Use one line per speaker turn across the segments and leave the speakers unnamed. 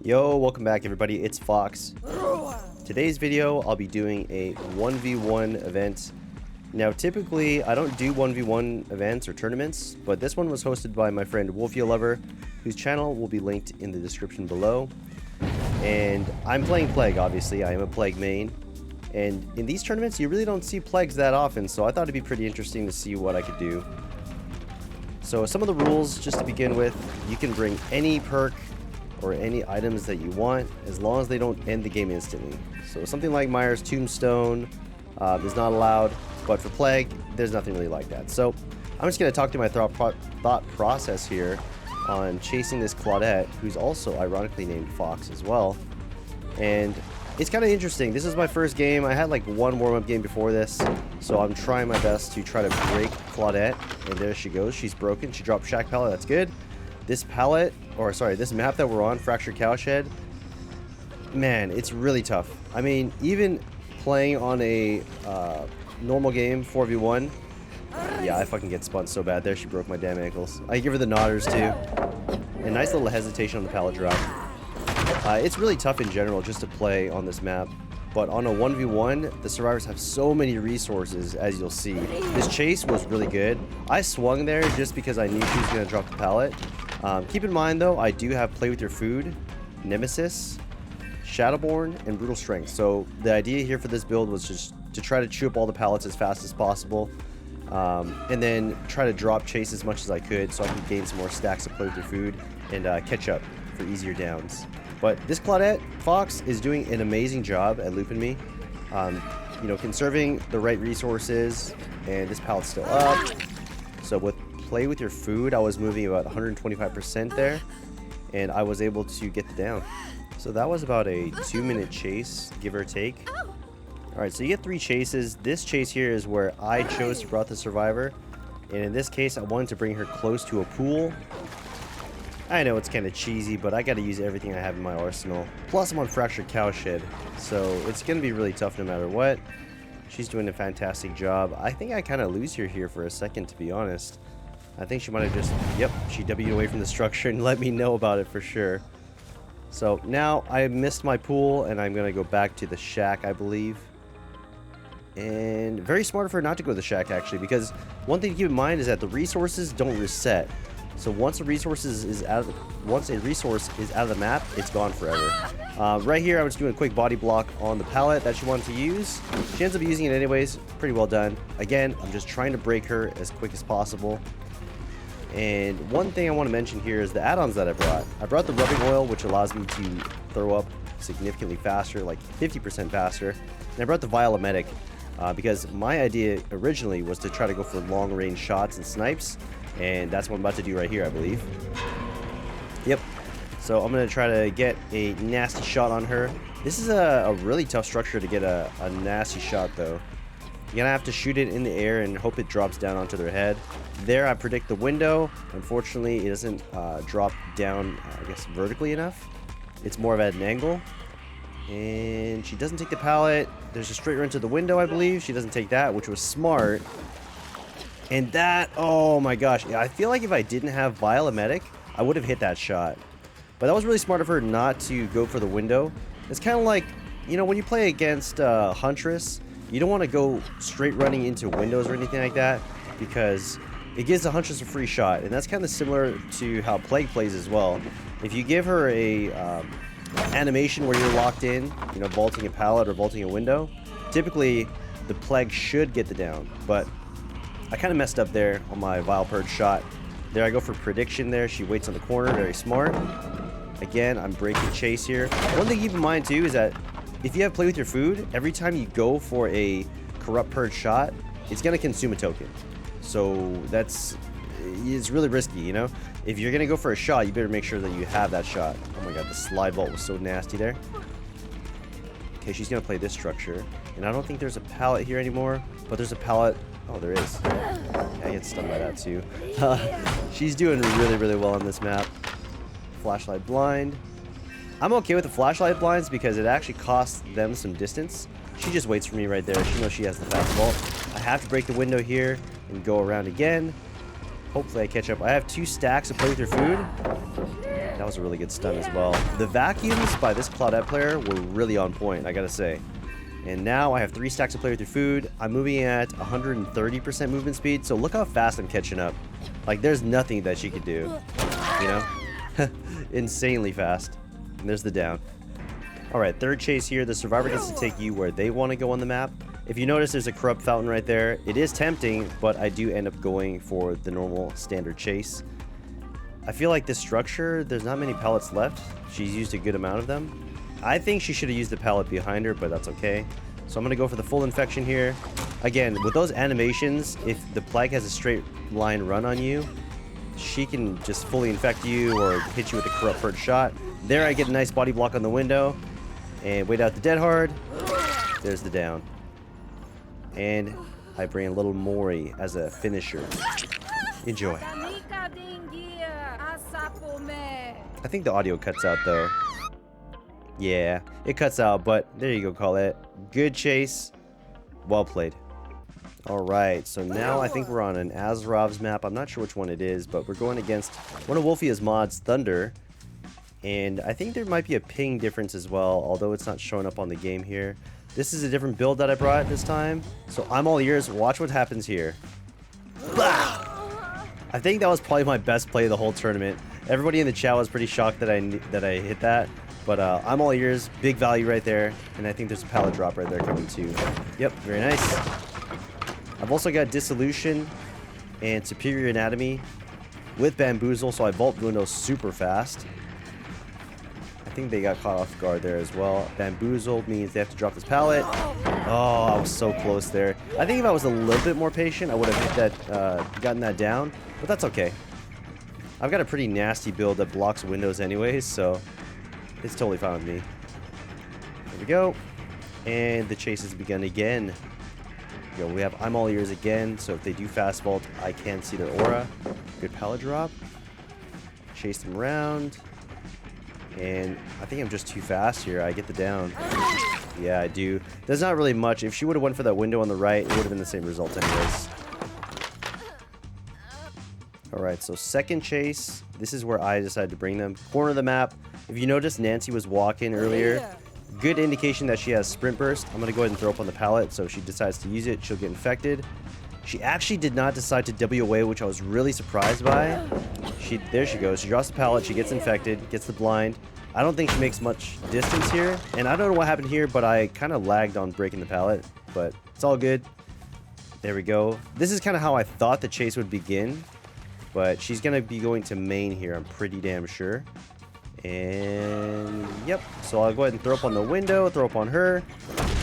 Yo, welcome back everybody, it's Fox. Today's video, I'll be doing a 1v1 event. Now typically, I don't do 1v1 events or tournaments, but this one was hosted by my friend Wolfialover, whose channel will be linked in the description below. And I'm playing Plague, obviously, I am a Plague main. And in these tournaments, you really don't see Plagues that often, so I thought it'd be pretty interesting to see what I could do. So some of the rules, just to begin with, you can bring any perk or any items that you want, as long as they don't end the game instantly. So something like Myers Tombstone is not allowed, but for Plague, there's nothing really like that. So I'm just going to talk to my thought process here on chasing this Claudette, who's also ironically named Fox as well. And it's kind of interesting. This is my first game. I had like one warm-up game before this, so I'm trying my best to try to break Claudette. And there she goes. She's broken. She dropped Shack Pallet. That's good. This pallet, or sorry, this map that we're on, Fractured Cowshed, man, it's really tough. I mean, even playing on a normal game, 4v1, yeah, I fucking get spun so bad. There, she broke my damn ankles. I give her the nodders too. A nice little hesitation on the pallet drop. It's really tough in general just to play on this map. But on a 1v1, the survivors have so many resources, as you'll see. This chase was really good. I swung there just because I knew she was going to drop the pallet. Keep in mind, though, I do have Play With Your Food, Nemesis, Shadowborn, and Brutal Strength. So the idea here for this build was just to try to chew up all the pallets as fast as possible. And then try to drop chase as much as I could so I could gain some more stacks of Play With Your Food and catch up for easier downs. But this Claudette Fox is doing an amazing job at looping me. You know, conserving the right resources, and this pallet's still up. So with Play With Your Food, I was moving about 125% there, and I was able to get the down. So that was about a 2-minute chase, give or take. Alright, so you get 3 chases. This chase here is where I chose to brought the survivor, and in this case, I wanted to bring her close to a pool. I know it's kind of cheesy, but I got to use everything I have in my arsenal. Plus, I'm on Fractured Cowshed, so it's going to be really tough no matter what. She's doing a fantastic job. I think I kind of lose her here for a second, to be honest. I think she might have just... Yep, she W'd away from the structure and let me know about it for sure. So now I missed my pool, and I'm going to go back to the shack, I believe. And very smart of her not to go to the shack, actually, because one thing to keep in mind is that the resources don't reset. So once a resource is out of the map, it's gone forever. Right here, I was doing a quick body block on the pallet that she wanted to use. She ends up using it anyways. Pretty well done. Again, I'm just trying to break her as quick as possible. And one thing I want to mention here is the add-ons that I brought. I brought the rubbing oil, which allows me to throw up significantly faster, like 50% faster. And I brought the Vial-O-Medic because my idea originally was to try to go for long-range shots and snipes. And that's what I'm about to do right here, I believe. Yep. So I'm going to try to get a nasty shot on her. This is a really tough structure to get a nasty shot, though. You're going to have to shoot it in the air and hope it drops down onto their head. There, I predict the window. Unfortunately, it doesn't drop down, I guess, vertically enough. It's more of at an angle. And she doesn't take the pallet. There's a straight run to the window, I believe. She doesn't take that, which was smart. And that, oh my gosh, yeah, I feel like if I didn't have Vial-O-Medic, I would have hit that shot. But that was really smart of her not to go for the window. It's kind of like, you know, when you play against Huntress, you don't want to go straight running into windows or anything like that, because it gives the Huntress a free shot. And that's kind of similar to how Plague plays as well. If you give her a animation where you're locked in, you know, vaulting a pallet or vaulting a window, typically the Plague should get the down, but I kind of messed up there on my Vile Purge shot. There I go for prediction there. She waits on the corner. Very smart. Again, I'm breaking chase here. One thing to keep in mind, too, is that if you have Play With Your Food, every time you go for a Corrupt Purge shot, it's going to consume a token. So it's really risky, you know? If you're going to go for a shot, you better make sure that you have that shot. Oh my god, the slide vault was so nasty there. Okay, she's going to play this structure. And I don't think there's a pallet here anymore, but there's a pallet. Oh, there is. Yeah, I get stunned by that too. She's doing really, really well on this map. Flashlight blind. I'm okay with the flashlight blinds because it actually costs them some distance. She just waits for me right there. She knows she has the fast vault. I have to break the window here and go around again. Hopefully I catch up. I have 2 stacks of Play With Your Food. That was a really good stun as well. The vacuums by this Claudette player were really on point, I gotta say. And now I have 3 stacks of player through food. I'm moving at 130% movement speed, so look how fast I'm catching up. Like, there's nothing that she could do, you know? Insanely fast. And there's the down. Alright, third chase here. The survivor gets to take you where they want to go on the map. If you notice, there's a corrupt fountain right there. It is tempting, but I do end up going for the normal standard chase. I feel like this structure, there's not many pallets left. She's used a good amount of them. I think she should have used the pallet behind her, but that's okay. So I'm going to go for the full infection here. Again, with those animations, if the plague has a straight line run on you, she can just fully infect you or hit you with a corrupt first shot. There I get a nice body block on the window. And wait out the dead hard. There's the down. And I bring a little Mori as a finisher. Enjoy. I think the audio cuts out though. Yeah, it cuts out, but there you go, Colette. Good chase. Well played. Alright, so now I think we're on an Azarov's map. I'm not sure which one it is, but we're going against one of Wolfia's mods, Thunder. And I think there might be a ping difference as well, although it's not showing up on the game here. This is a different build that I brought this time. So I'm all ears. Watch what happens here. Bah! I think that was probably my best play of the whole tournament. Everybody in the chat was pretty shocked that I hit that. But I'm all ears. Big value right there. And I think there's a pallet drop right there coming too. Yep, very nice. I've also got Dissolution and Superior Anatomy with Bamboozle, so I vault windows super fast. I think they got caught off guard there as well. Bamboozled means they have to drop this pallet. Oh, I was so close there. I think if I was a little bit more patient, I would have hit that, gotten that down. But that's okay. I've got a pretty nasty build that blocks windows anyways, so it's totally fine with me. There we go. And the chase has begun again. Yo, we have I'm all ears again, so if they do fast vault, I can see their aura. Good pallet drop. Chase them around. And I think I'm just too fast here. I get the down. Yeah, I do. There's not really much. If she would have went for that window on the right, it would have been the same result anyways. Alright, so second chase. This is where I decided to bring them. Corner of the map. If you notice, Nancy was walking earlier. Good indication that she has sprint burst. I'm going to go ahead and throw up on the pallet, so if she decides to use it, she'll get infected. She actually did not decide to W away, which I was really surprised by. There she goes. She drops the pallet. She gets infected. Gets the blind. I don't think she makes much distance here. And I don't know what happened here, but I kind of lagged on breaking the pallet. But it's all good. There we go. This is kind of how I thought the chase would begin. But she's going to be going to main here, I'm pretty damn sure. And yep. So I'll go ahead and throw up on the window. Throw up on her.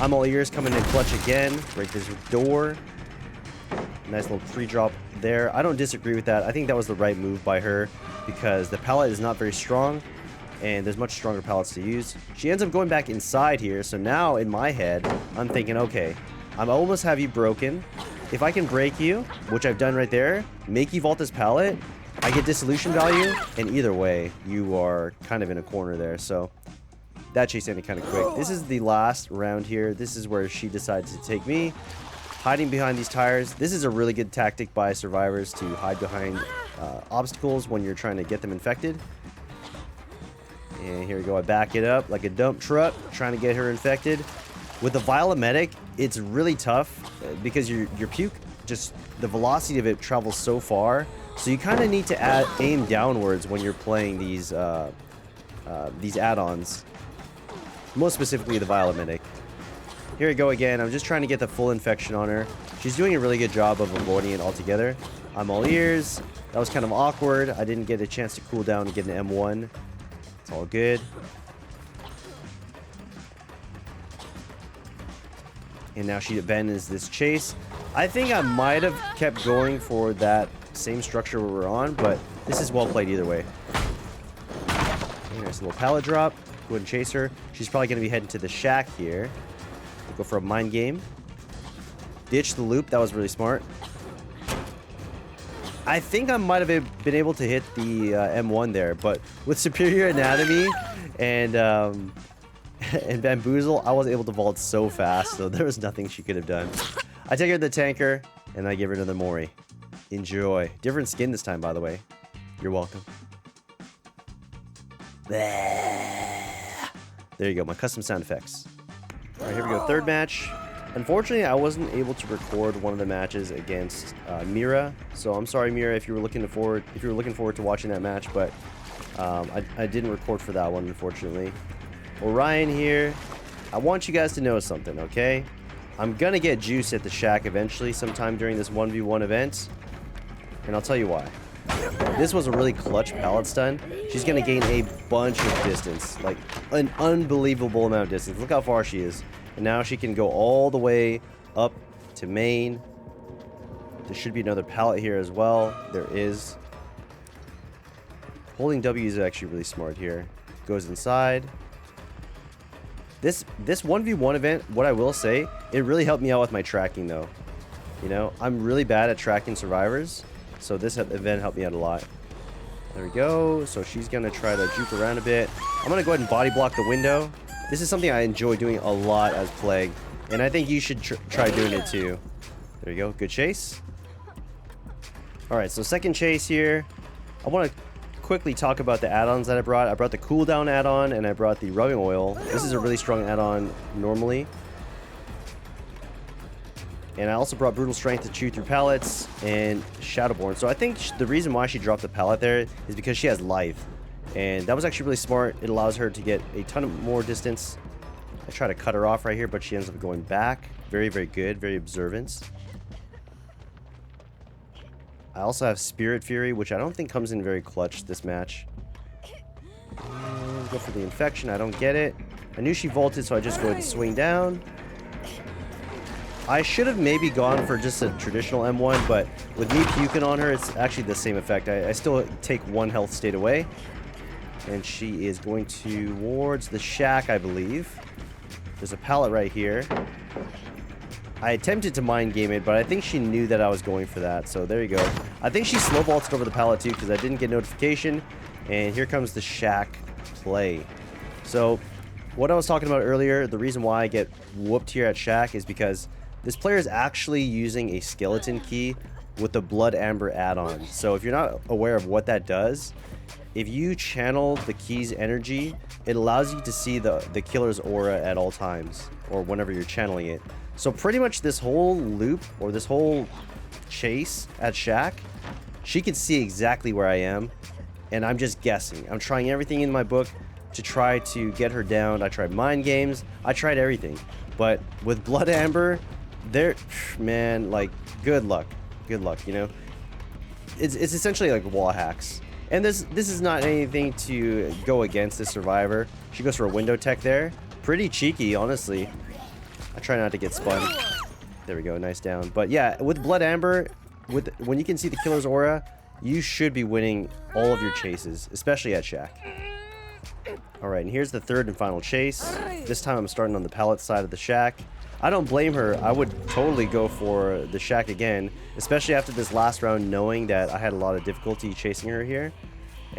I'm all ears coming in clutch again. Break this door. Nice little pre-drop there. I don't disagree with that. I think that was the right move by her because the pallet is not very strong and there's much stronger pallets to use. She ends up going back inside here. So now in my head, I'm thinking, okay, I'm almost have you broken. If I can break you, which I've done right there, make you vault this pallet, I get dissolution value, and either way, you are kind of in a corner there. So that chase ended kind of quick. This is the last round here. This is where she decides to take me. Hiding behind these tires. This is a really good tactic by survivors to hide behind obstacles when you're trying to get them infected. And here we go. I back it up like a dump truck, trying to get her infected. With the Violametic, it's really tough because your puke, just the velocity of it travels so far. So you kind of need to aim downwards when you're playing these add-ons. Most specifically the Violametic. Here we go again. I'm just trying to get the full infection on her. She's doing a really good job of avoiding it altogether. I'm all ears. That was kind of awkward. I didn't get a chance to cool down and get an M1. It's all good. And now she abandons this chase. I think I might have kept going for that same structure we were on, but this is well played either way. There's a little pallet drop. Go ahead and chase her. She's probably going to be heading to the shack here. Go for a mind game. Ditch the loop. That was really smart. I think I might have been able to hit the M1 there, but with Superior Anatomy and Bamboozle, I was able to vault so fast, so there was nothing she could have done. I take her to the tanker, and I give her another Mori. Enjoy. Different skin this time, by the way. You're welcome. There you go, my custom sound effects. All right, here we go, third match. Unfortunately, I wasn't able to record one of the matches against Mira, so I'm sorry, Mira, if you were looking forward to watching that match, but I didn't record for that one, unfortunately. Orion here. I want you guys to know something, okay? I'm gonna get juice at the shack eventually, sometime during this 1v1 event, and I'll tell you why. This was a really clutch pallet stun. She's gonna gain a bunch of distance, like an unbelievable amount of distance. Look how far she is. And now she can go all the way up to main. There should be another pallet here as well. There is. Holding W is actually really smart here. Goes inside. This 1v1 event, what I will say, it really helped me out with my tracking though. You know, I'm really bad at tracking survivors, so this event helped me out a lot. There we go. So she's gonna try to juke around a bit. I'm gonna go ahead and body block the window. This is something I enjoy doing a lot as Plague, and I think you should try doing it too. There you go, good chase. Alright, so second chase here. I want to quickly talk about the add-ons that I brought. I brought the cooldown add-on, and I brought the rubbing oil. This is a really strong add-on normally. And I also brought brutal strength to chew through pallets, and Shadowborn. So I think the reason why she dropped the pallet there is because she has life. And that was actually really smart. It allows her to get a ton of more distance. I try to cut her off right here, but she ends up going back. Very, very good. Very observant. I also have Spirit Fury, which I don't think comes in very clutch this match. Go for the infection. I don't get it. I knew she vaulted, so I just go ahead and swing down. I should have maybe gone for just a traditional M1, but with me puking on her, it's actually the same effect. I still take 1 health state away. And she is going towards the shack, I believe. There's a pallet right here. I attempted to mind game it, but I think she knew that I was going for that. So there you go. I think she slow vaulted over the pallet too, because I didn't get notification. And here comes the shack play. So what I was talking about earlier, the reason why I get whooped here at shack is because this player is actually using a skeleton key with the Blood Amber add-on. So if you're not aware of what that does, if you channel the key's energy, it allows you to see the killer's aura at all times, or whenever you're channeling it. So pretty much this whole loop, or this whole chase at shack, she can see exactly where I am, and I'm just guessing. I'm trying everything in my book to try to get her down. I tried mind games, I tried everything. But with Blood Amber, man, like, good luck, you know? It's essentially like wall hacks. And this is not anything to go against this survivor. She goes for a window tech there. Pretty cheeky, honestly. I try not to get spun. There we go, nice down. But yeah, with Blood Amber, when you can see the killer's aura, you should be winning all of your chases, especially at shack. Alright, and here's the third and final chase. This time I'm starting on the pallet side of the shack. I don't blame her. I would totally go for the shack again, especially after this last round, knowing that I had a lot of difficulty chasing her here.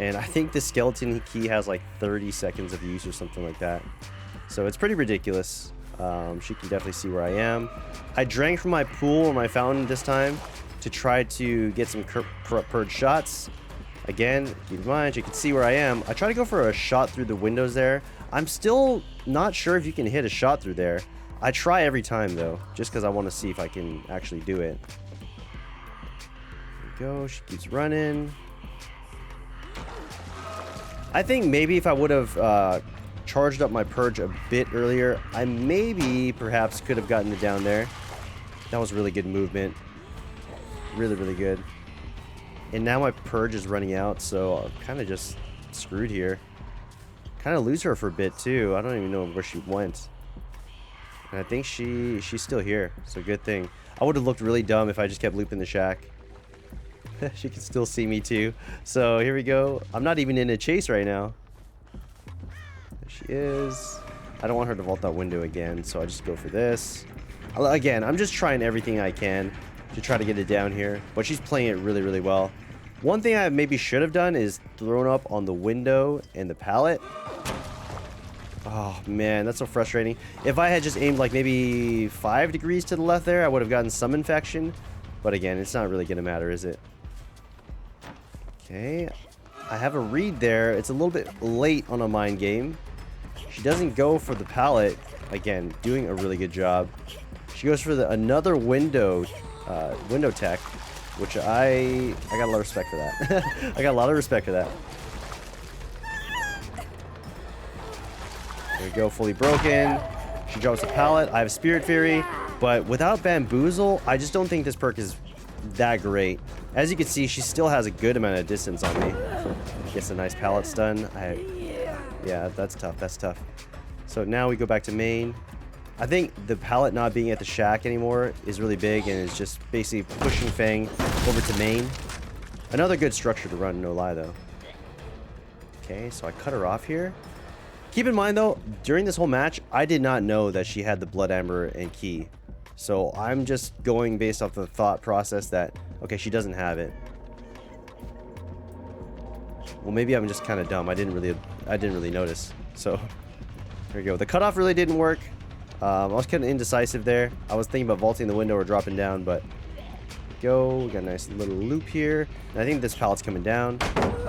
And I think the skeleton key has like 30 seconds of use or something like that. So it's pretty ridiculous. She can definitely see where I am. I drank from my pool or my fountain this time to try to get some purge shots. Again, keep in mind, you can see where I am. I try to go for a shot through the windows there. I'm still not sure if you can hit a shot through there. I try every time though, just because I want to see if I can actually do it. There we go, she keeps running. I think maybe if I would have charged up my purge a bit earlier, I perhaps could have gotten it down there. That was really good movement. Really, really good. And now my purge is running out, so I'm kind of just screwed here. Kind of lose her for a bit too. I don't even know where she went. And I think she's still here, so good thing. I would have looked really dumb if I just kept looping the shack. She can still see me too. So here we go. I'm not even in a chase right now. There she is. I don't want her to vault that window again, so I just go for this. Again, I'm just trying everything I can to try to get it down here, but she's playing it really, really well. One thing I maybe should have done is thrown up on the window and the pallet. Oh man, that's so frustrating. If I had just aimed like maybe 5 degrees to the left there, I would have gotten some infection. But again, it's not really gonna matter, is it? Okay. I have a read there. It's a little bit late on a mind game. She doesn't go for the pallet. Again, doing a really good job. She goes for another window tech, which I got a lot of respect for that. I got a lot of respect for that. There we go, fully broken. She drops a pallet. I have Spirit Fury, but without Bamboozle, I just don't think this perk is that great. As you can see, she still has a good amount of distance on me. Gets a nice pallet stun. Yeah, that's tough. That's tough. So now we go back to main. I think the pallet not being at the shack anymore is really big and is just basically pushing Fang over to main. Another good structure to run, no lie though. Okay, so I cut her off here. Keep in mind though, during this whole match, I did not know that she had the Blood Amber and Key. So I'm just going based off the thought process that, okay, she doesn't have it. Well, maybe I'm just kind of dumb. I didn't really notice. So there we go. The cutoff really didn't work. I was kind of indecisive there. I was thinking about vaulting the window or dropping down, but go. We got a nice little loop here. And I think this pallet's coming down.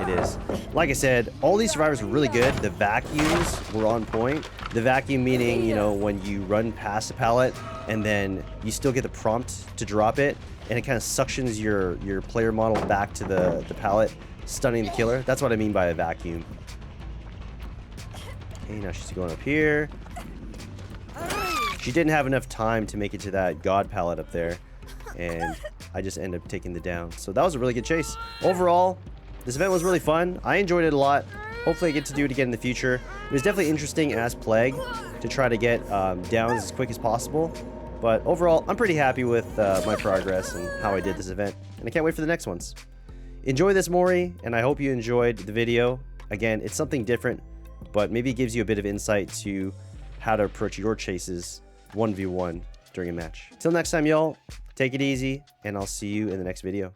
It is. Like I said, all these survivors were really good. The vacuums were on point. The vacuum meaning, you know, when you run past a pallet and then you still get the prompt to drop it, and it kind of suctions your player model back to the pallet, stunning the killer. That's what I mean by a vacuum. Okay, now she's going up here. She didn't have enough time to make it to that god pallet up there, and I just ended up taking the down. So that was a really good chase. Overall, this event was really fun. I enjoyed it a lot. Hopefully I get to do it again in the future. It was definitely interesting as Plague to try to get downs as quick as possible. But overall, I'm pretty happy with my progress and how I did this event, and I can't wait for the next ones. Enjoy this, Mori, and I hope you enjoyed the video. Again, it's something different, but maybe it gives you a bit of insight to how to approach your chases 1v1 during a match. Till next time, y'all, take it easy, and I'll see you in the next video.